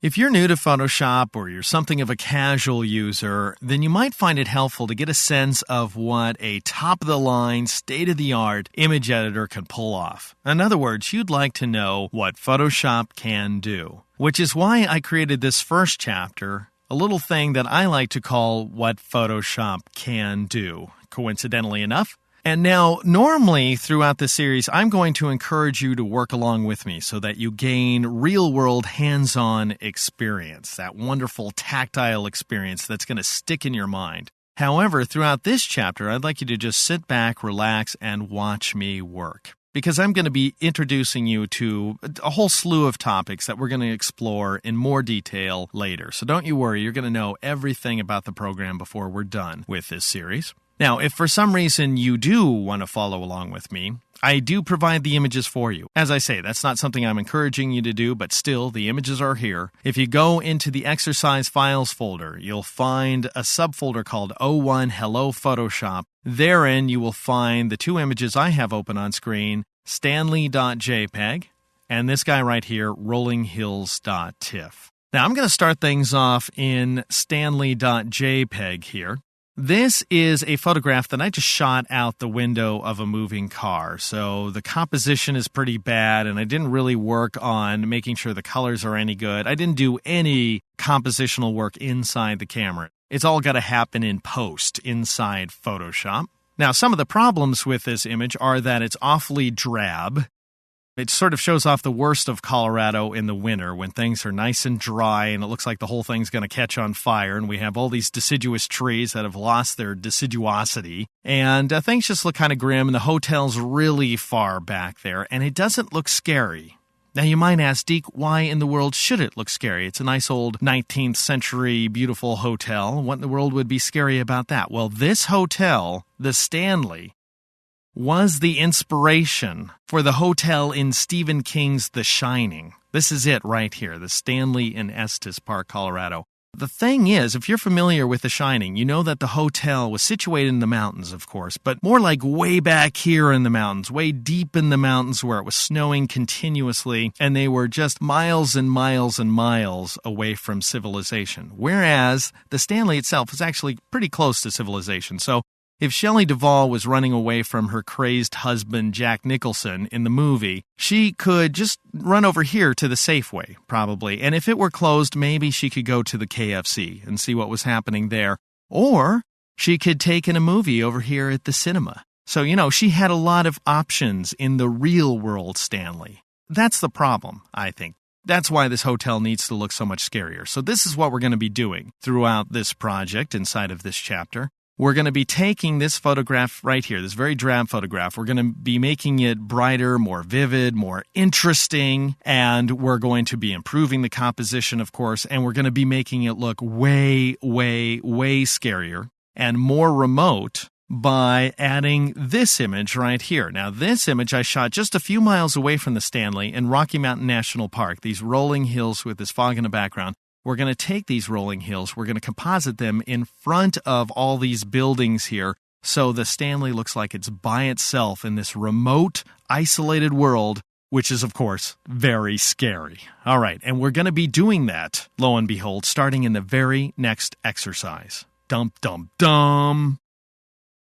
If you're new to Photoshop or you're something of a casual user, then you might find it helpful to get a sense of what a top-of-the-line, state-of-the-art image editor can pull off. In other words, you'd like to know what Photoshop can do, which is why I created this first chapter, a little thing that I like to call What Photoshop Can Do, coincidentally enough. And now, normally throughout this series, I'm going to encourage you to work along with me so that you gain real-world hands-on experience, that wonderful tactile experience that's going to stick in your mind. However, throughout this chapter, I'd like you to just sit back, relax, and watch me work. Because I'm going to be introducing you to a whole slew of topics that we're going to explore in more detail later. So don't you worry, you're going to know everything about the program before we're done with this series. Now, if for some reason you do want to follow along with me, I do provide the images for you. As I say, that's not something I'm encouraging you to do, but still, the images are here. If you go into the exercise files folder, you'll find a subfolder called do1 Hello Photoshop. Therein, you will find the two images I have open on screen, stanley.jpg, and this guy right here, rollinghills.tiff. Now, I'm going to start things off in stanley.jpg here. This is a photograph that I just shot out the window of a moving car. So the composition is pretty bad, and I didn't really work on making sure the colors are any good. I didn't do any compositional work inside the camera. It's all got to happen in post inside Photoshop. Now, some of the problems with this image are that it's awfully drab. It sort of shows off the worst of Colorado in the winter when things are nice and dry and it looks like the whole thing's going to catch on fire and we have all these deciduous trees that have lost their deciduosity and things just look kind of grim and the hotel's really far back there and it doesn't look scary. Now you might ask, Deke, why in the world should it look scary? It's a nice old 19th century beautiful hotel. What in the world would be scary about that? Well, this hotel, the Stanley, was the inspiration for the hotel in Stephen King's The Shining. This is it right here, the Stanley in Estes Park, Colorado. The thing is, if you're familiar with The Shining, you know that the hotel was situated in the mountains, of course, but more like way back here in the mountains, way deep in the mountains where it was snowing continuously, and they were just miles and miles and miles away from civilization. Whereas the Stanley itself was actually pretty close to civilization, so if Shelley Duvall was running away from her crazed husband, Jack Nicholson, in the movie, she could just run over here to the Safeway, probably. And if it were closed, maybe she could go to the KFC and see what was happening there. Or she could take in a movie over here at the cinema. So, she had a lot of options in the real world Stanley. That's the problem, I think. That's why this hotel needs to look so much scarier. So this is what we're going to be doing throughout this project inside of this chapter. We're going to be taking this photograph right here, this very drab photograph. We're going to be making it brighter, more vivid, more interesting, and we're going to be improving the composition, of course, and we're going to be making it look way, way, way scarier and more remote by adding this image right here. Now, this image I shot just a few miles away from the Stanley in Rocky Mountain National Park, these rolling hills with this fog in the background. We're going to take these rolling hills, we're going to composite them in front of all these buildings here so the Stanley looks like it's by itself in this remote, isolated world, which is, of course, very scary. All right, and we're going to be doing that, lo and behold, starting in the very next exercise. Dum, dum, dum.